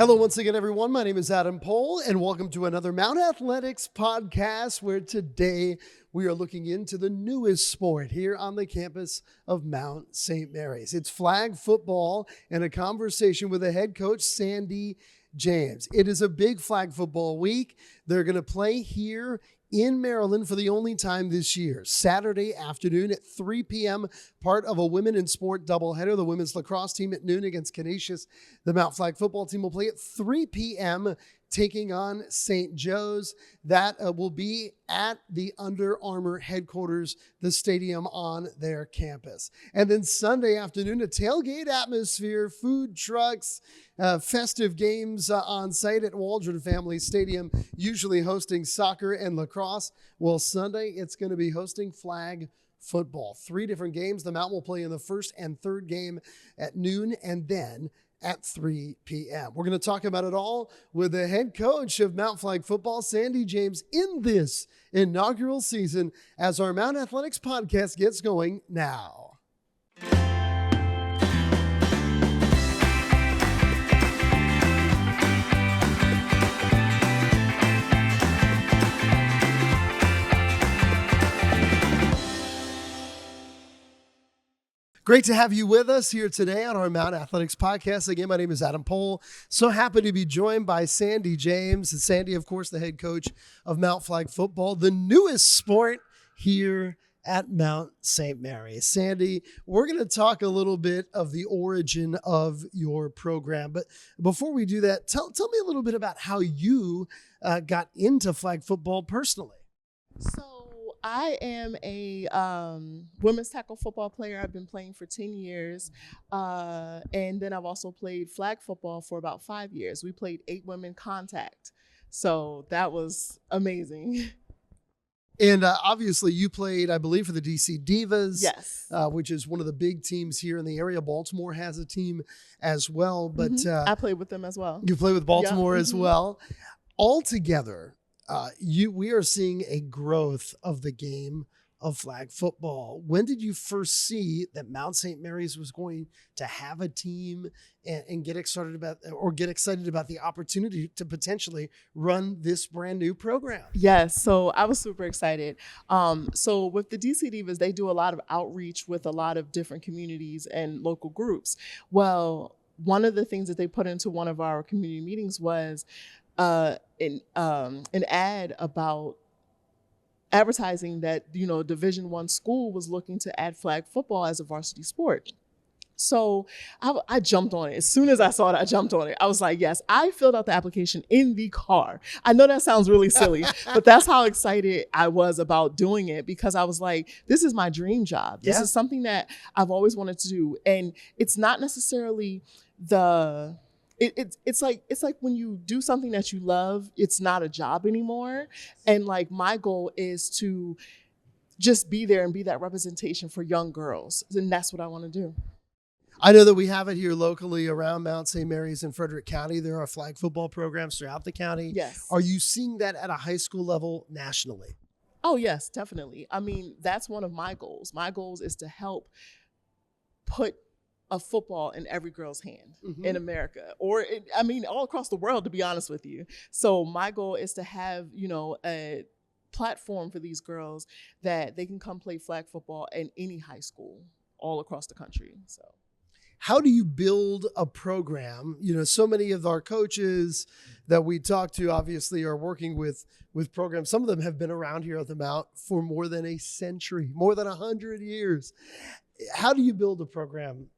Hello once again, everyone. My name is Adam Pohl, and welcome to another Mount Athletics podcast, where today we are looking into the newest sport here on the campus of Mount St. Mary's. It's flag football, and a conversation with the head coach, Sandi. It is a big flag football week. They're going to play here in Maryland for the only time this year, Saturday afternoon at 3 p.m., part of a women in sport doubleheader. The women's lacrosse team at noon against Canisius. The Mount Flag football team will play at 3 p.m., taking on St. Joe's. That will be at the Under Armour headquarters, the stadium on their campus. And then Sunday afternoon, a tailgate atmosphere, food trucks, festive games on site at Waldron Family Stadium, usually hosting soccer and lacrosse. Well, Sunday, it's going to be hosting flag football. 3 different games. The Mount will play in the first and third game at noon, and then at 3 p.m. We're going to talk about it all with the head coach of Mount Flag football, Sandi James, in this inaugural season as our Mount Athletics podcast gets going now. Great to have you with us here today on our Mount Athletics podcast. Again, my name is Adam Pohl. So happy to be joined by Sandi James. And Sandi, of course, the head coach of Mount Flag football, the newest sport here at Mount St. Mary's. Sandi, we're going to talk a little bit of the origin of your program. But before we do that, tell me a little bit about how you got into flag football personally. So I am a women's tackle football player. I've been playing for 10 years. And then I've also played flag football for about 5 years. We played 8 women contact. So that was amazing. And obviously you played, I believe, for the DC Divas. Yes. Which is one of the big teams here in the area. Baltimore has a team as well. But I played with them as well. You play with Baltimore as well. Altogether, we are seeing a growth of the game of flag football. When did you first see that Mount St. Mary's was going to have a team and get excited about the opportunity to potentially run this brand new program? Yes, so I was super excited. So with the DC Divas, they do a lot of outreach with a lot of different communities and local groups. Well, one of the things that they put into one of our community meetings was an ad about advertising that, Division I school was looking to add flag football as a varsity sport. So I jumped on it. As soon as I saw it, I jumped on it. I was like, yes. I filled out the application in the car. I know that sounds really silly, but that's how excited I was about doing it, because I was like, this is my dream job. This is something that I've always wanted to do. And it's not necessarily it's like when you do something that you love, it's not a job anymore. And like my goal is to just be there and be that representation for young girls. And that's what I want to do. I know that we have it here locally around Mount St. Mary's in Frederick County. There are flag football programs throughout the county. Yes. Are you seeing that at a high school level nationally? Oh, yes, definitely. I mean, that's one of my goals. My goals is to help put a football in every girl's hand in America, or all across the world, to be honest with you. So my goal is to have, a platform for these girls that they can come play flag football in any high school all across the country. So how do you build a program? So many of our coaches that we talk to obviously are working with programs. Some of them have been around here at the Mount for more than a century, more than 100 years. How do you build a program?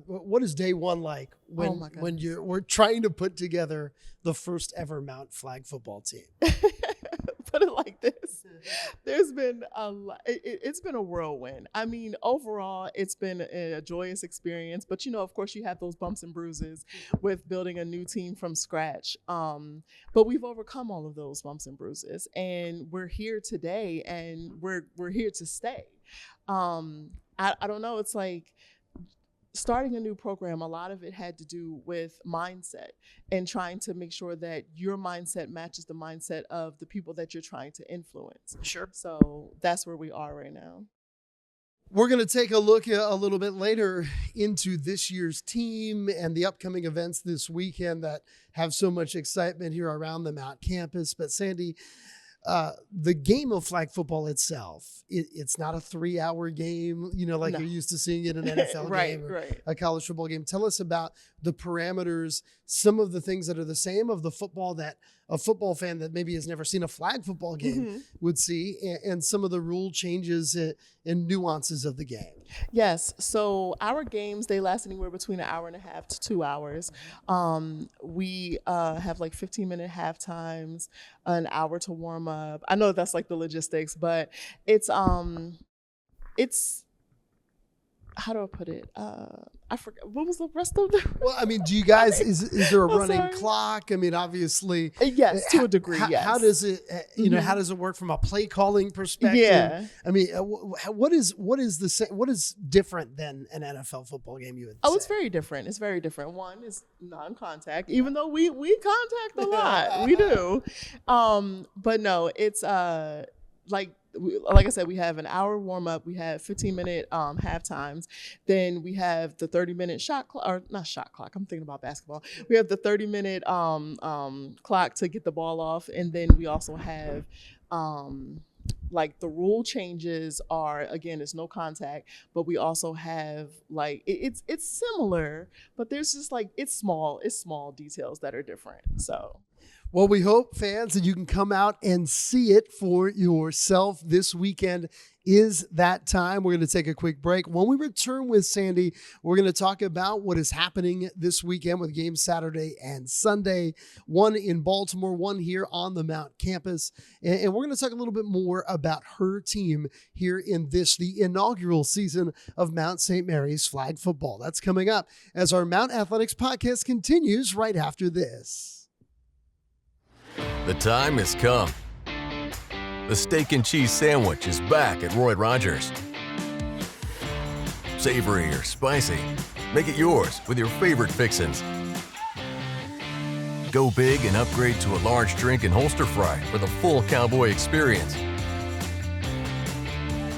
What is day one like when we're trying to put together the first ever Mount Flag football team? Put it like this. There's been a lot. It's been a whirlwind. I mean, overall, it's been a joyous experience. But, of course, you have those bumps and bruises with building a new team from scratch. But we've overcome all of those bumps and bruises. And we're here today, and we're here to stay. I don't know. It's like starting a new program, a lot of it had to do with mindset and trying to make sure that your mindset matches the mindset of the people that you're trying to influence. Sure. So that's where we are right now. We're going to take a look a little bit later into this year's team and the upcoming events this weekend that have so much excitement here around the Mount campus. But Sandi, the game of flag football itself, it's not a 3-hour game, like No. you're used to seeing in an NFL Right, game or right. a college football game. Tell us about the parameters, some of the things that are the same of the football that a football fan that maybe has never seen a flag football game would see, and some of the rule changes and nuances of the game. Yes. So our games, they last anywhere between an hour and a half to 2 hours. We have like 15-minute half times, an hour to warm up. I know that's like the logistics, but it's how do I put it? I forgot, what was the rest of the? Well, I mean, do you guys, is there a I'm running sorry. clock? I mean, obviously. Yes, to a degree, yes. How does it, how does it work from a play calling perspective? Yeah. I mean, what is different than an NFL football game, you would say? It's very different. It's very different. One is non-contact, even though we contact a lot. We do. But no, it's like I said, we have an hour warm up. We have 15-minute half times. Then we have the 30-minute shot clock, or not shot clock. I'm thinking about basketball. We have the 30-minute clock to get the ball off, and then we also have like the rule changes are, again, it's no contact, but we also have like it's similar, but there's just like it's small details that are different. So. Well, we hope, fans, that you can come out and see it for yourself. This weekend is that time. We're going to take a quick break. When we return with Sandi, we're going to talk about what is happening this weekend with games Saturday and Sunday, one in Baltimore, one here on the Mount campus. And we're going to talk a little bit more about her team here in the inaugural season of Mount St. Mary's flag football. That's coming up as our Mount Athletics podcast continues right after this. The time has come. The steak and cheese sandwich is back at Roy Rogers. Savory or spicy, make it yours with your favorite fixins. Go big and upgrade to a large drink and holster fry for the full cowboy experience.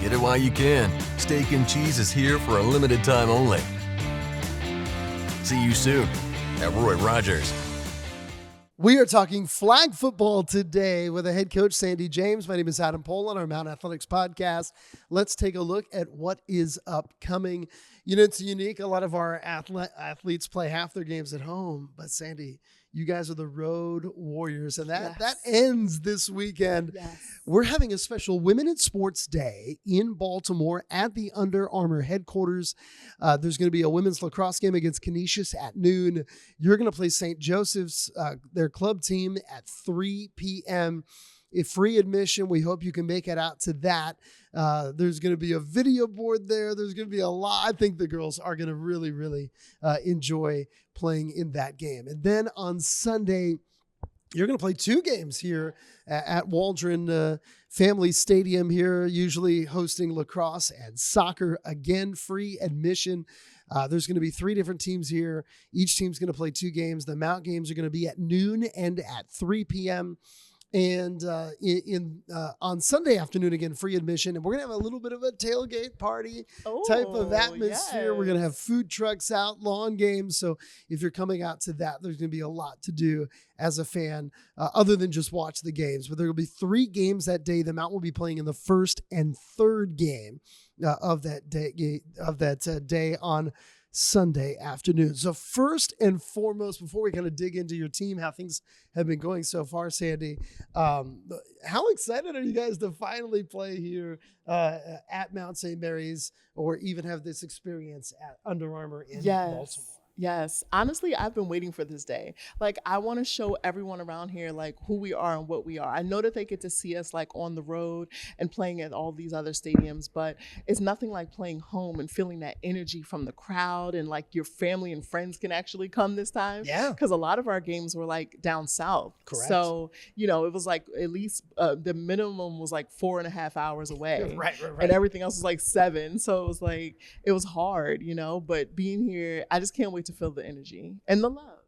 Get it while you can. Steak and cheese is here for a limited time only. See you soon at Roy Rogers. We are talking flag football today with a head coach, Sandi James. My name is Adam Pohl on our Mount Athletics podcast. Let's take a look at what is upcoming. It's unique. A lot of our athletes play half their games at home, but Sandi, you guys are the road warriors, and that ends this weekend. Yes. We're having a special Women in Sports Day in Baltimore at the Under Armour headquarters. There's going to be a women's lacrosse game against Canisius at noon. You're going to play St. Joseph's, their club team, at 3 p.m. If free admission, we hope you can make it out to that. There's going to be a video board there. There's going to be a lot. I think the girls are going to really, really enjoy playing in that game. And then on Sunday, you're going to play 2 games here at Waldron Family Stadium here, usually hosting lacrosse and soccer. Again, free admission. There's going to be 3 different teams here. Each team's going to play 2 games. The Mount games are going to be at noon and at 3 p.m. And on Sunday afternoon, again, free admission. And we're going to have a little bit of a tailgate party type of atmosphere. Yes. We're going to have food trucks out, lawn games. So if you're coming out to that, there's going to be a lot to do as a fan other than just watch the games. But there will be 3 games that day. The Mount will be playing in the first and third game of that day on Sunday afternoon. So first and foremost, before we kind of dig into your team, how things have been going so far, Sandi, how excited are you guys to finally play here at Mount St. Mary's, or even have this experience at Under Armour in Baltimore? Yes. Honestly, I've been waiting for this day. Like, I want to show everyone around here, like, who we are and what we are. I know that they get to see us, like, on the road and playing at all these other stadiums, but it's nothing like playing home and feeling that energy from the crowd, and, like, your family and friends can actually come this time. Yeah. Because a lot of our games were, like, down south. Correct. So, it was, like, at least the minimum was, like, 4.5 hours away. Right. And everything else was, like, 7. So it was, like, it was hard, but being here, I just can't wait to feel the energy and the love.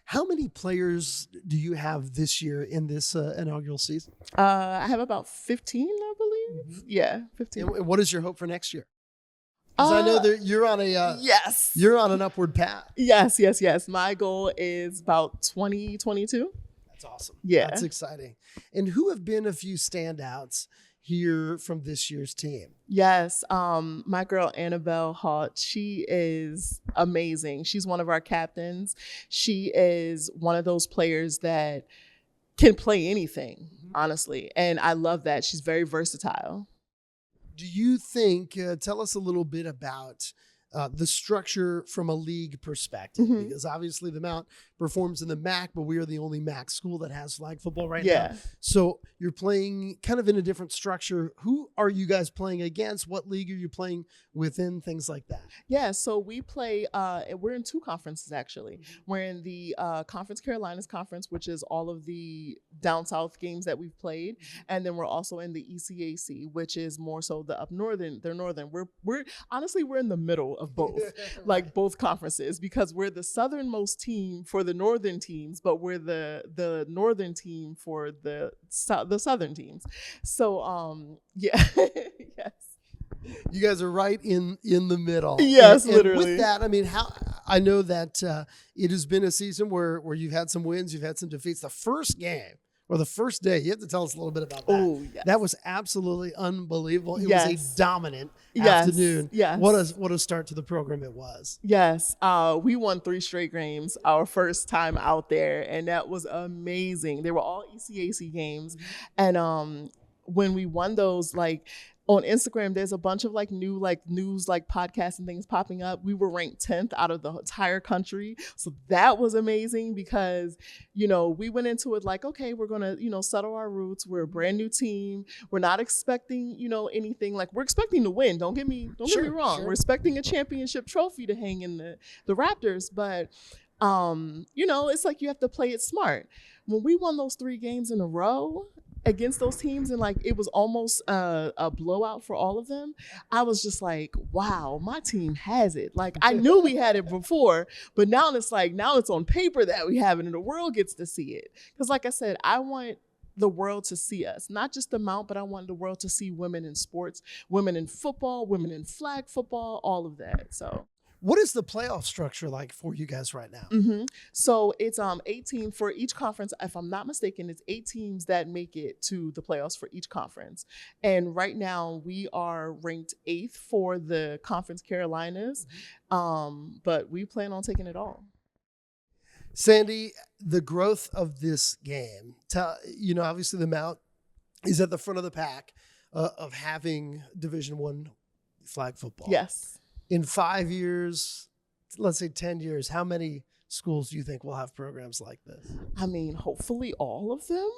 How many players do you have this year in this inaugural season? I have about 15, I believe. Yeah, 15. And what is your hope for next year? Because I know that you're on a yes. you're on an upward path. Yes. My goal is about 2022. That's awesome. Yeah. That's exciting. And who have been a few standouts here from this year's team? Yes. My girl, Annabelle Hart, she is amazing. She's one of our captains. She is one of those players that can play anything, honestly. And I love that. She's very versatile. Do you think, tell us a little bit about the structure from a league perspective, because obviously the Mount performs in the MAC, but we are the only MAC school that has flag football right now. So you're playing kind of in a different structure. Who are you guys playing against? What league are you playing within? Things like that. Yeah, so we play, we're in two conferences actually. We're in the Conference Carolinas Conference, which is all of the down south games that we've played. And then we're also in the ECAC, which is more so the up northern, they're northern. We're honestly, we're in the middle of both, like both conferences, because we're the southernmost team for the northern teams, but we're the northern team for the southern teams. So yeah. Yes. You guys are right in the middle. Yes, and literally. With that, I mean, I know that it has been a season where you've had some wins, you've had some defeats. The first game or the first day, you have to tell us a little bit about that. Oh, yes. That was absolutely unbelievable. It was a dominant Yes. afternoon. Yes. What a start to the program it was. Yes. We won 3 straight games our first time out there, and that was amazing. They were all ECAC games. And when we won those, like, on Instagram, there's a bunch of like new like news like podcasts and things popping up. We were ranked 10th out of the entire country. So that was amazing because, you know, we went into it like, okay, we're going to, you know, settle our roots. We're a brand new team. We're not expecting, you know, anything. Like, we're expecting to win. Don't get me wrong. Sure. We're expecting a championship trophy to hang in the Raptors. But, you know, it's like you have to play it smart. When we won those 3 games in a row against those teams, and like it was almost a blowout for all of them, I was just like, wow, my team has it. Like, I knew we had it before, but now it's like, now it's on paper that we have it and the world gets to see it. Because like I said, I want the world to see us, not just the Mount, but I want the world to see women in sports, women in football, women in flag football, all of that. So what is the playoff structure like for you guys right now? So it's 18 for each conference. If I'm not mistaken, it's 8 teams that make it to the playoffs for each conference. And right now we are ranked 8th for the Conference Carolinas, but we plan on taking it all. Sandi, the growth of this game, you know, obviously the Mount is at the front of the pack of having Division I flag football. Yes. In 5 years, let's say 10 years, how many schools do you think will have programs like this? I mean, hopefully all of them.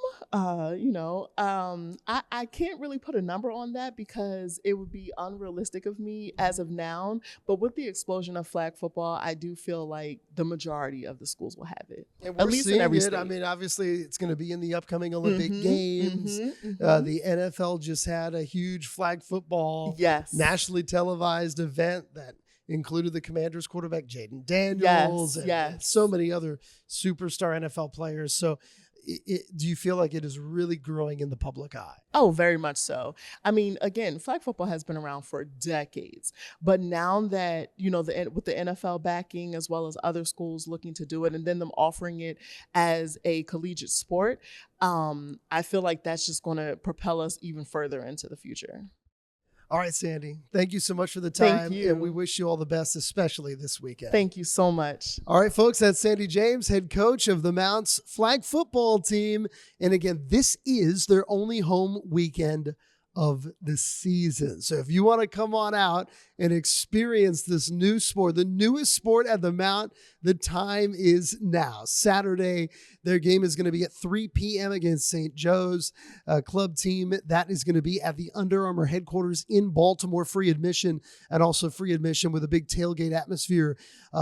You know, I can't really put a number on that because it would be unrealistic of me as of now. But with the explosion of flag football, I do feel like the majority of the schools will have it. And we're at least seeing in every it. state. I mean, obviously, it's going to be in the upcoming Olympic Games. The NFL just had a huge flag football nationally televised event that included the Commanders quarterback Jaden Daniels and so many other superstar NFL players. So do you feel like it is really growing in the public eye? Oh, very much so. I mean, again, flag football has been around for decades, but now that, you know, with the NFL backing as well as other schools looking to do it and then them offering it as a collegiate sport, I feel like that's just going to propel us even further into the future. All right, Sandi, thank you so much for the time. Thank you. And we wish you all the best, especially this weekend. Thank you so much. All right, folks, that's Sandi James, head coach of the Mount's flag football team. And again, this is their only home weekend of the season. So if you want to come on out and experience this new sport, the newest sport at the Mount, the time is now. Saturday, their game is going to be at 3 p.m. against St. Joe's club team. That is going to be at the Under Armour headquarters in Baltimore. Free admission, and also free admission with a big tailgate atmosphere.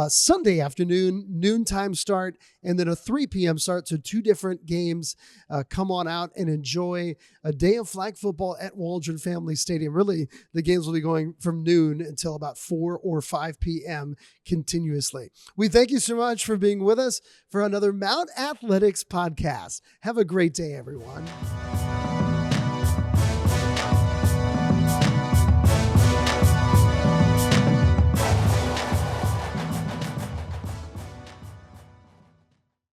Sunday afternoon, noontime start, and then a 3 p.m. start. So 2 different games. Come on out and enjoy a day of flag football at Waldron Family Stadium. Really, the games will be going from noon until about 4 or 5 p.m. continuously. We thank you so much for being with us for another Mount Athletics podcast. Have a great day, everyone.